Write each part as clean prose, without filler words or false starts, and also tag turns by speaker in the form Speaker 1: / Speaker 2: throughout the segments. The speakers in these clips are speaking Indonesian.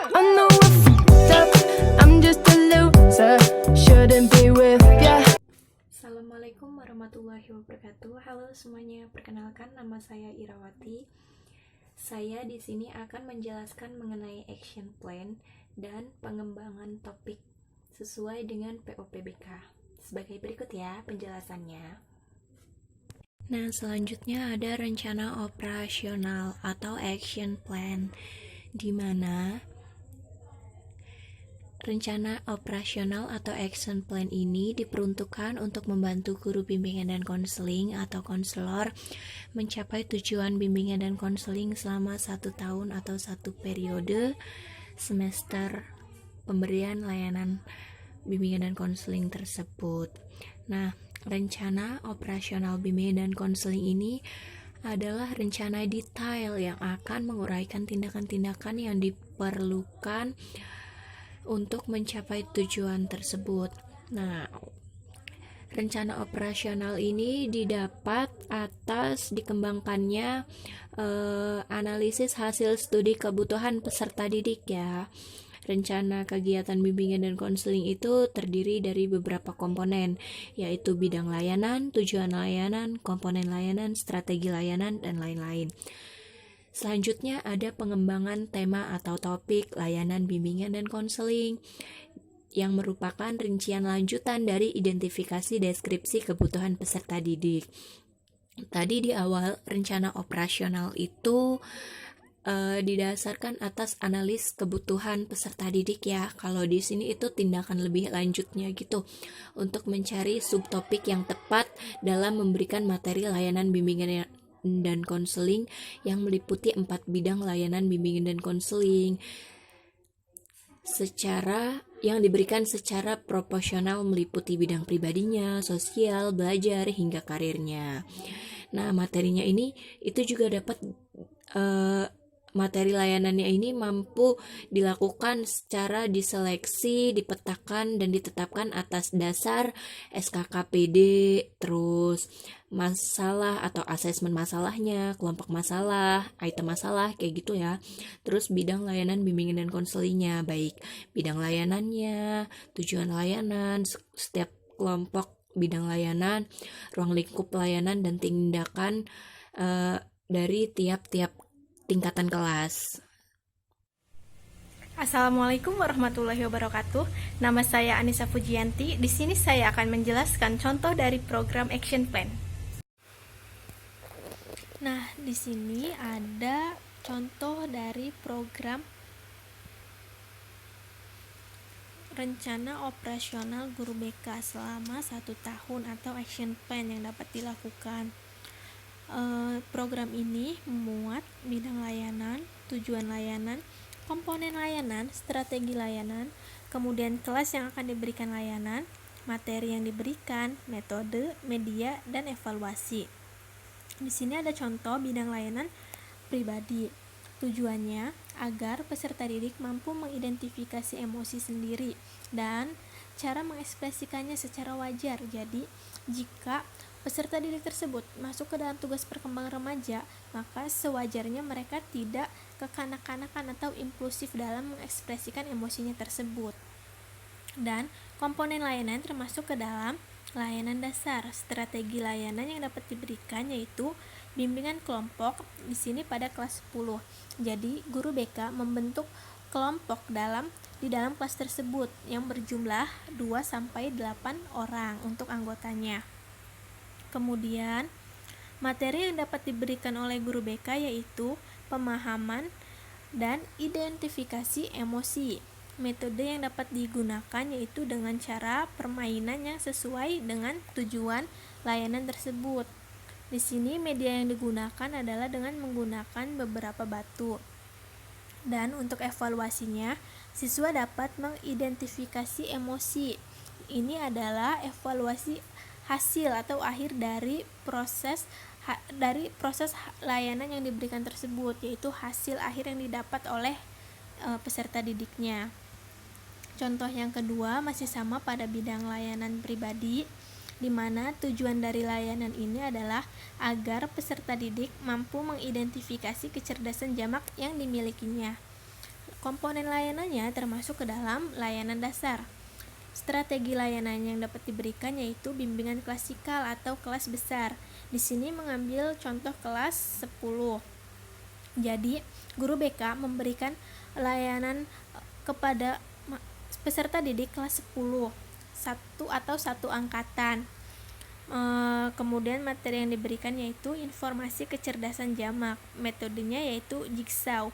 Speaker 1: I know I fucked up, I'm just a loser, shouldn't be with ya.
Speaker 2: Assalamualaikum warahmatullahi wabarakatuh. Halo semuanya, perkenalkan nama saya Irawati. Saya di sini akan menjelaskan mengenai action plan dan pengembangan topik sesuai dengan POPBK. Sebagai berikut ya penjelasannya. Nah, selanjutnya ada rencana operasional atau action plan, di mana rencana operasional atau action plan ini diperuntukkan untuk membantu guru bimbingan dan konseling atau konselor mencapai tujuan bimbingan dan konseling selama 1 tahun atau 1 periode semester pemberian layanan bimbingan dan konseling tersebut. Nah, rencana operasional bimbingan dan konseling ini adalah rencana detail yang akan menguraikan tindakan-tindakan yang diperlukan untuk mencapai tujuan tersebut. Nah, rencana operasional ini didapat atas dikembangkannya analisis hasil studi kebutuhan peserta didik ya. Rencana kegiatan bimbingan dan konseling itu terdiri dari beberapa komponen, yaitu bidang layanan, tujuan layanan, komponen layanan, strategi layanan, dan lain-lain. Selanjutnya ada pengembangan tema atau topik layanan bimbingan dan konseling yang merupakan rincian lanjutan dari identifikasi deskripsi kebutuhan peserta didik. Tadi di awal rencana operasional itu didasarkan atas analis kebutuhan peserta didik ya. Kalau di sini itu tindakan lebih lanjutnya gitu untuk mencari subtopik yang tepat dalam memberikan materi layanan bimbingan dan konseling yang meliputi 4 bidang layanan bimbingan dan konseling yang diberikan secara proporsional meliputi bidang pribadinya, sosial, belajar, hingga karirnya. Nah, materinya ini itu juga dapat materi layanannya ini mampu dilakukan secara diseleksi, dipetakan, dan ditetapkan atas dasar SKKPD, terus masalah atau asesmen masalahnya, kelompok masalah, item masalah, kayak gitu ya. Terus bidang layanan bimbingan dan konselingnya, baik bidang layanannya, tujuan layanan, setiap kelompok bidang layanan, ruang lingkup layanan, dan tindakan dari tiap-tiap tingkatan kelas.
Speaker 3: Assalamualaikum warahmatullahi wabarakatuh. Nama saya Anissa Fujianti. Di sini saya akan menjelaskan contoh dari program action plan. Nah, di sini ada contoh dari program rencana operasional guru BK selama 1 tahun atau action plan yang dapat dilakukan. Program ini memuat bidang layanan, tujuan layanan, komponen layanan, strategi layanan, kemudian kelas yang akan diberikan layanan, materi yang diberikan, metode, media, dan evaluasi. Di sini ada contoh bidang layanan pribadi. Tujuannya agar peserta didik mampu mengidentifikasi emosi sendiri dan cara mengekspresikannya secara wajar. Jadi, jika peserta didik tersebut masuk ke dalam tugas perkembangan remaja, maka sewajarnya mereka tidak kekanak-kanakan atau impulsif dalam mengekspresikan emosinya tersebut. Dan komponen layanan termasuk ke dalam layanan dasar. Strategi layanan yang dapat diberikan yaitu bimbingan kelompok di sini pada kelas 10. Jadi, guru BK membentuk kelompok di dalam kelas tersebut yang berjumlah 2-8 orang untuk anggotanya. Kemudian, materi yang dapat diberikan oleh guru BK yaitu pemahaman dan identifikasi emosi. Metode yang dapat digunakan yaitu dengan cara permainan yang sesuai dengan tujuan layanan tersebut. Di sini media yang digunakan adalah dengan menggunakan beberapa batu. Dan untuk evaluasinya, siswa dapat mengidentifikasi emosi. Ini adalah evaluasi hasil atau akhir dari proses layanan yang diberikan tersebut, yaitu hasil akhir yang didapat oleh peserta didiknya. Contoh yang kedua masih sama pada bidang layanan pribadi, di mana tujuan dari layanan ini adalah agar peserta didik mampu mengidentifikasi kecerdasan jamak yang dimilikinya. Komponen layanannya termasuk ke dalam layanan dasar. Strategi layanan yang dapat diberikan yaitu bimbingan klasikal atau kelas besar. Di sini mengambil contoh kelas 10. Jadi, guru BK memberikan layanan kepada peserta didik kelas 10, satu atau satu angkatan. Kemudian materi yang diberikan yaitu informasi kecerdasan jamak. Metodenya yaitu jigsaw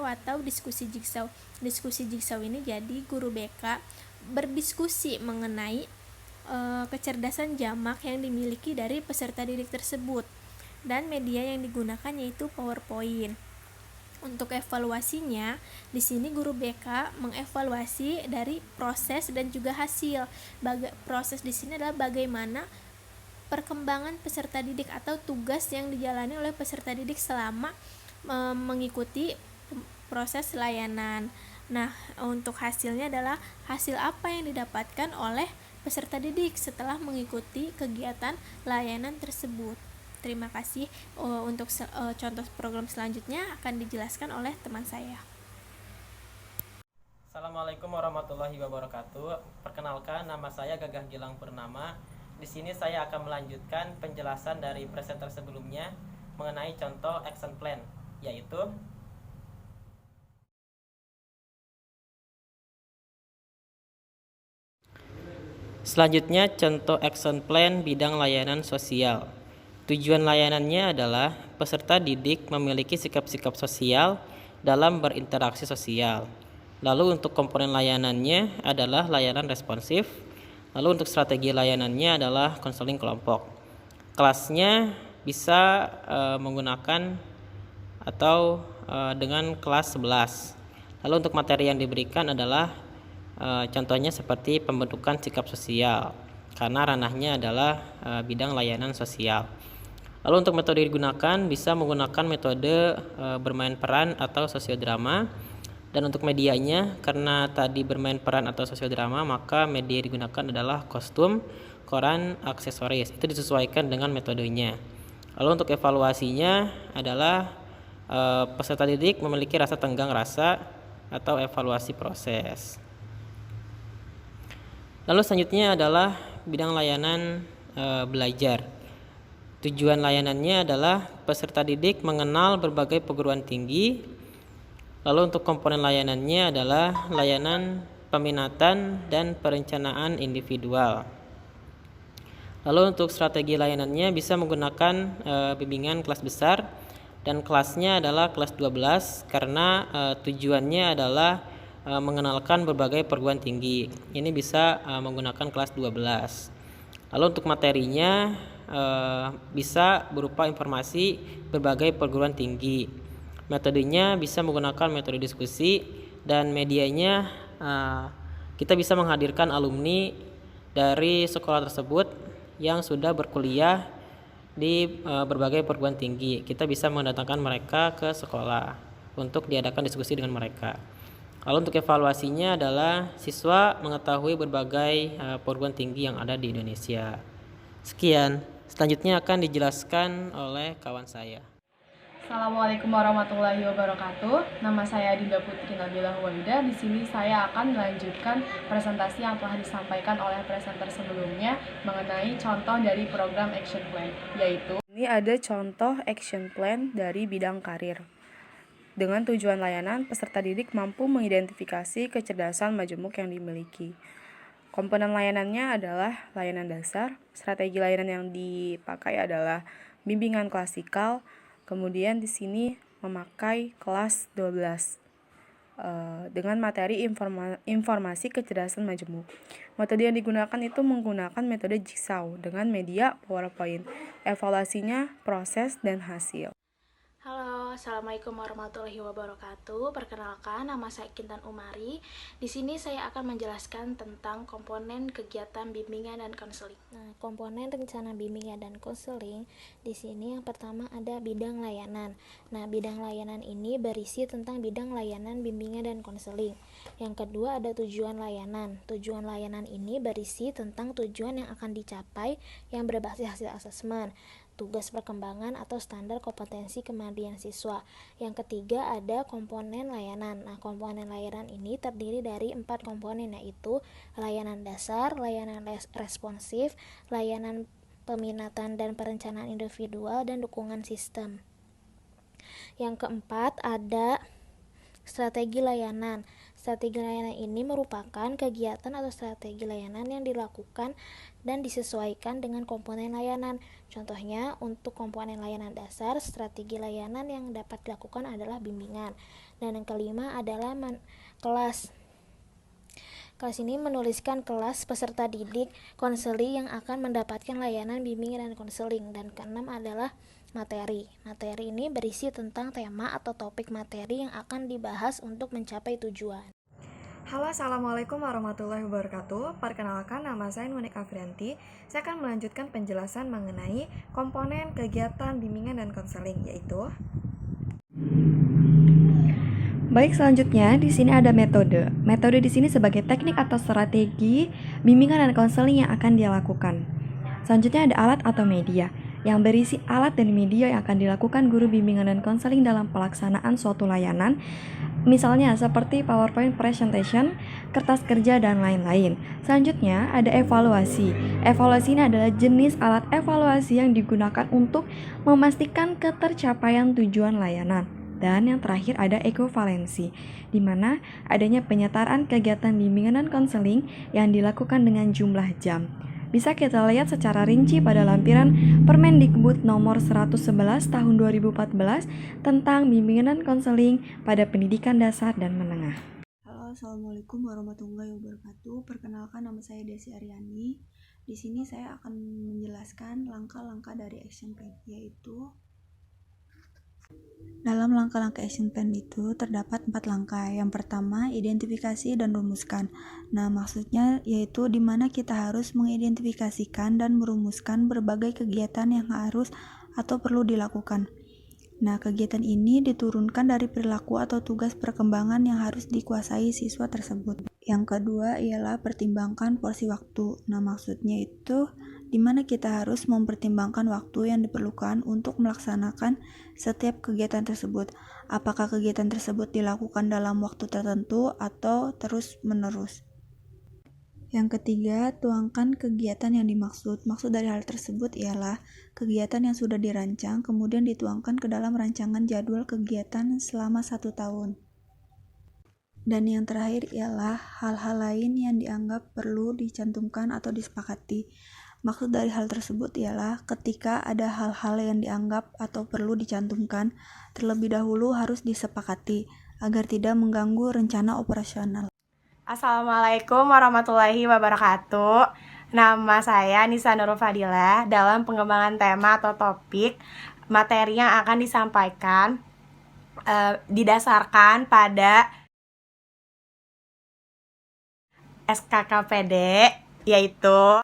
Speaker 3: atau diskusi jigsaw. Diskusi jigsaw ini jadi guru BK berdiskusi mengenai kecerdasan jamak yang dimiliki dari peserta didik tersebut, dan media yang digunakan yaitu PowerPoint. Untuk evaluasinya, di sini guru BK mengevaluasi dari proses dan juga hasil. Proses di sini adalah bagaimana perkembangan peserta didik atau tugas yang dijalani oleh peserta didik selama mengikuti proses layanan. Nah, untuk hasilnya adalah hasil apa yang didapatkan oleh peserta didik setelah mengikuti kegiatan layanan tersebut. Terima kasih. Untuk contoh program selanjutnya akan dijelaskan oleh teman saya.
Speaker 4: Assalamualaikum warahmatullahi wabarakatuh. Perkenalkan, nama saya Gagah Gilang Purnama. Di sini saya akan melanjutkan penjelasan dari presenter sebelumnya mengenai contoh action plan, yaitu selanjutnya contoh action plan bidang layanan sosial. Tujuan layanannya adalah peserta didik memiliki sikap-sikap sosial dalam berinteraksi sosial. Lalu untuk komponen layanannya adalah layanan responsif. Lalu untuk strategi layanannya adalah konseling kelompok. Kelasnya bisa menggunakan atau dengan kelas 11. Lalu untuk materi yang diberikan adalah contohnya seperti pembentukan sikap sosial, karena ranahnya adalah bidang layanan sosial. Lalu untuk metode digunakan bisa menggunakan metode bermain peran atau sosiodrama. Dan untuk medianya, karena tadi bermain peran atau sosiodrama, maka media yang digunakan adalah kostum, koran, aksesoris. Itu disesuaikan dengan metodenya. Lalu untuk evaluasinya adalah peserta didik memiliki rasa tenggang rasa atau evaluasi proses. Lalu selanjutnya adalah bidang layanan belajar. Tujuan layanannya adalah peserta didik mengenal berbagai perguruan tinggi. Lalu untuk komponen layanannya adalah layanan peminatan dan perencanaan individual. Lalu untuk strategi layanannya bisa menggunakan bimbingan kelas besar, dan kelasnya adalah kelas 12 karena tujuannya adalah mengenalkan berbagai perguruan tinggi. Ini bisa menggunakan kelas 12. Lalu untuk materinya bisa berupa informasi berbagai perguruan tinggi. Metodenya bisa menggunakan metode diskusi, dan medianya kita bisa menghadirkan alumni dari sekolah tersebut yang sudah berkuliah di berbagai perguruan tinggi. Kita bisa mendatangkan mereka ke sekolah untuk diadakan diskusi dengan mereka. Lalu untuk evaluasinya adalah siswa mengetahui berbagai perguruan tinggi yang ada di Indonesia. Sekian, selanjutnya akan dijelaskan oleh kawan saya.
Speaker 5: Assalamualaikum warahmatullahi wabarakatuh. Nama saya Dinda Putri Nabila Huwaida. Di sini saya akan melanjutkan presentasi yang telah disampaikan oleh presenter sebelumnya mengenai contoh dari program action plan, yaitu ini ada contoh action plan dari bidang karir. Dengan tujuan layanan, peserta didik mampu mengidentifikasi kecerdasan majemuk yang dimiliki. Komponen layanannya adalah layanan dasar. Strategi layanan yang dipakai adalah bimbingan klasikal. Kemudian di sini memakai kelas 12 dengan materi informasi kecerdasan majemuk. Metode yang digunakan itu menggunakan metode jigsaw dengan media PowerPoint. Evaluasinya proses dan hasil.
Speaker 6: Halo, Assalamualaikum warahmatullahi wabarakatuh. Perkenalkan, nama saya Kintan Umari. Di sini saya akan menjelaskan tentang komponen kegiatan bimbingan dan konseling.
Speaker 2: Nah, komponen rencana bimbingan dan konseling di sini yang pertama ada bidang layanan. Nah, bidang layanan ini berisi tentang bidang layanan bimbingan dan konseling. Yang kedua ada tujuan layanan. Tujuan layanan ini berisi tentang tujuan yang akan dicapai yang berbasis hasil asesmen.
Speaker 6: tugas perkembangan atau standar kompetensi kemandirian siswa. Yang ketiga ada komponen layanan. Nah, komponen layanan ini terdiri dari 4 komponen, yaitu layanan dasar, layanan responsif, layanan peminatan dan perencanaan individual, dan dukungan sistem. Yang keempat ada strategi layanan. Strategi layanan ini merupakan kegiatan atau strategi layanan yang dilakukan dan disesuaikan dengan komponen layanan. Contohnya, untuk komponen layanan dasar, strategi layanan yang dapat dilakukan adalah bimbingan. Dan yang kelima adalah kelas. Kelas ini menuliskan kelas peserta didik konseling yang akan mendapatkan layanan bimbingan dan konseling. Dan keenam adalah materi. Materi ini berisi tentang tema atau topik materi yang akan dibahas untuk mencapai tujuan.
Speaker 7: Halo, Assalamualaikum warahmatullahi wabarakatuh. Perkenalkan, nama saya Nunik Afrianti. Saya akan melanjutkan penjelasan mengenai komponen kegiatan bimbingan dan konseling, yaitu baik, selanjutnya di sini ada metode. Metode di sini sebagai teknik atau strategi bimbingan dan konseling yang akan dia lakukan. Selanjutnya ada alat atau media, yang berisi alat dan media yang akan dilakukan guru bimbingan dan konseling dalam pelaksanaan suatu layanan, misalnya seperti PowerPoint presentation, kertas kerja, dan lain-lain. Selanjutnya ada evaluasi. Evaluasi ini adalah jenis alat evaluasi yang digunakan untuk memastikan ketercapaian tujuan layanan. Dan yang terakhir ada ekuivalensi, di mana adanya penyetaraan kegiatan bimbingan dan konseling yang dilakukan dengan jumlah jam. Bisa kita lihat secara rinci pada lampiran Permendikbud nomor 111 tahun 2014 tentang bimbingan dan konseling pada pendidikan dasar dan menengah.
Speaker 8: Halo, Assalamualaikum warahmatullahi wabarakatuh. Perkenalkan, nama saya Desi Aryani. Di sini saya akan menjelaskan langkah-langkah dari action plan, yaitu dalam langkah-langkah action plan itu terdapat 4 langkah. Yang pertama, identifikasi dan rumuskan. Nah, maksudnya yaitu di mana kita harus mengidentifikasikan dan merumuskan berbagai kegiatan yang harus atau perlu dilakukan. Nah, kegiatan ini diturunkan dari perilaku atau tugas perkembangan yang harus dikuasai siswa tersebut. Yang kedua ialah pertimbangkan porsi waktu. Nah, maksudnya itu di mana kita harus mempertimbangkan waktu yang diperlukan untuk melaksanakan setiap kegiatan tersebut. Apakah kegiatan tersebut dilakukan dalam waktu tertentu atau terus-menerus. Yang ketiga, tuangkan kegiatan yang dimaksud. Maksud dari hal tersebut ialah kegiatan yang sudah dirancang, kemudian dituangkan ke dalam rancangan jadwal kegiatan selama 1 tahun. Dan yang terakhir ialah hal-hal lain yang dianggap perlu dicantumkan atau disepakati. Maksud dari hal tersebut ialah ketika ada hal-hal yang dianggap atau perlu dicantumkan, terlebih dahulu harus disepakati agar tidak mengganggu rencana operasional.
Speaker 5: Assalamualaikum warahmatullahi wabarakatuh. Nama saya Nisa Nurul Fadilah. Dalam pengembangan tema atau topik, materi yang akan disampaikan didasarkan pada SKKPD, yaitu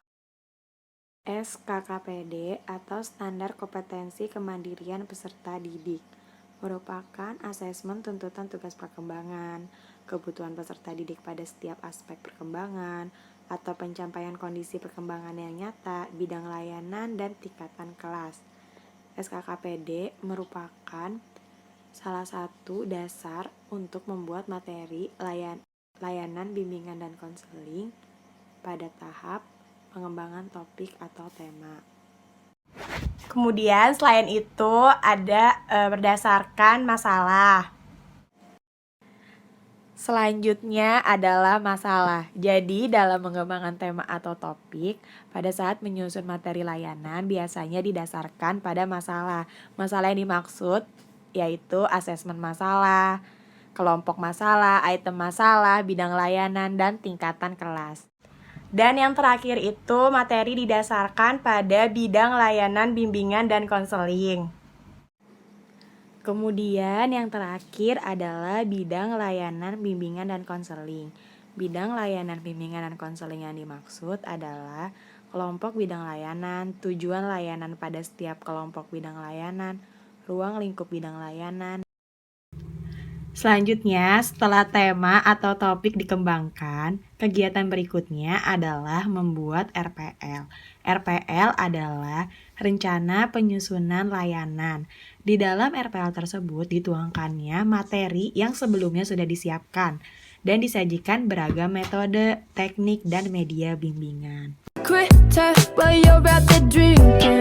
Speaker 5: SKKPD atau Standar Kompetensi Kemandirian Peserta Didik merupakan asesmen tuntutan tugas perkembangan, kebutuhan peserta didik pada setiap aspek perkembangan, atau pencapaian kondisi perkembangan yang nyata, bidang layanan, dan tingkatan kelas. SKKPD merupakan salah satu dasar untuk membuat materi layanan bimbingan dan konseling pada tahap pengembangan topik atau tema. Kemudian selain itu ada berdasarkan masalah. Selanjutnya adalah masalah. Jadi dalam pengembangan tema atau topik, pada saat menyusun materi layanan biasanya didasarkan pada masalah. Masalah yang dimaksud yaitu asesmen masalah, kelompok masalah, item masalah, bidang layanan, dan tingkatan kelas. Dan yang terakhir itu materi didasarkan pada bidang layanan bimbingan dan konseling. Kemudian yang terakhir adalah bidang layanan bimbingan dan konseling. Bidang layanan bimbingan dan konseling yang dimaksud adalah kelompok bidang layanan, tujuan layanan pada setiap kelompok bidang layanan, ruang lingkup bidang layanan.
Speaker 9: Selanjutnya, setelah tema atau topik dikembangkan, kegiatan berikutnya adalah membuat RPL. RPL adalah rencana penyusunan layanan. Di dalam RPL tersebut dituangkannya materi yang sebelumnya sudah disiapkan dan disajikan beragam metode, teknik, dan media bimbingan.
Speaker 1: Quitter while you're out there drinking.